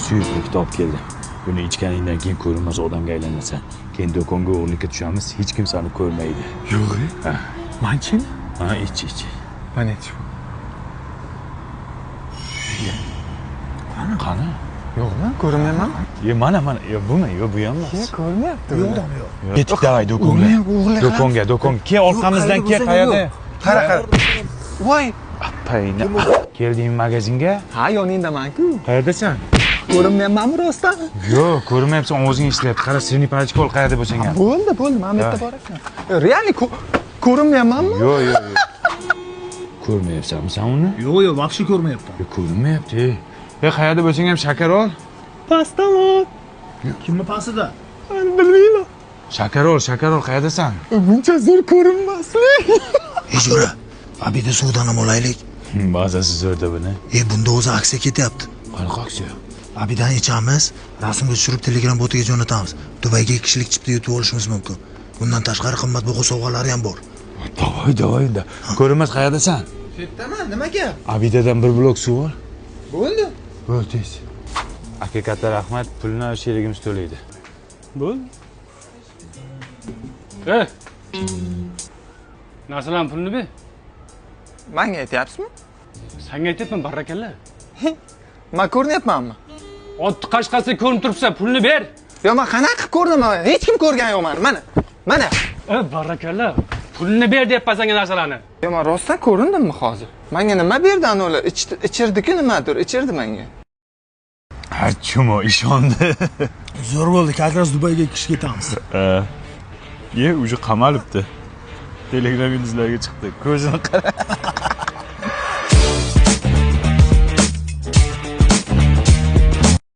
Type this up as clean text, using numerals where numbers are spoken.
suyuqli kitob keldi. Buni ichganingdan keyin ko'rinmas odamga aylanasan. Keyin do'konga o'g'irlikka tushamiz, hech kim seni ko'rmaydi. Yo'q. Ha. Manchini? Ha, ich. Mana ich. Qani? Yo'qmi? Ko'rinmayman. Mana. Bumi, bu ham emas. Ko'rinmayapti. Yo'q. Ketdik, davay do'konga. Do'konga. Keyin orqamizdan kel, qayerda? Qara. Voy, Payni. Keldingmi magazinga? ha, yoningdaman-ku. Qayerdasan? Ko'rinmayapmanmi rostdan? Yo'q, ko'rmayapsan, ovozing ishlayapti. Qara, sirni pachka ol, qayerda bo'lsang ham. Bo'ldi, mana bu yerda bor ekan. Real ko'rinmayapmanmi? Yo'q. Ko'rmayapsanmi sen uni? Yo'q, vaqti ko'rmayapti. Ko'rinmayapti. Qayerda bo'lsang ham shakar ol. Pastdaman. Kimni pastida? Bilmayman. Shakar ol, qayerdasan? Buncha zo'r ko'rinmaslik. Ejura, abida suvdan ham olaylik. Bazasi zo'rda buni. Bunda o'zi aksiya ketyapti. Qanaqa aksiya? Abidan ichamiz, rasmga tushirib Telegram botiga jo'natamiz. Dubayga 2 kishilik chipta yutib olishimiz mumkin. Bundan tashqari qimmatbaho sovg'alari ham bor. Davay unda. Ko'rinmas, qayerdasan? Shu yerdaman, nima gap? Abidadan bir blok suv ol. Bo'ldi. Tez. Aka, katta rahmat, pulni sherigimiz to'laydi. Bo'ldi. Narsalarni pulni ber. Menga aytyapsizmi? Senga aytyapman, barakalla. Men ko'rinyapmanmi? Otni qashqasida ko'rinib turibsan, pulni ber. Yo, men qanaqa qilib ko'rdim? Hech kim ko'rgan yo'q meni. Mana. Barakalla. Pulni ber deyapman senga narsalarni. Yo, men rostdan ko'rindimmi hozir? Menga nima berdi anolar? Ichirdi-ku nimadir, ichirdi menga. Ha, chumo ishondi. Zo'r bo'ldi, kaltras Dubayga 2 kishi ketamiz. Уже qamalibdi. Telegram yulduzlarga chiqdi. Ko'zini qara.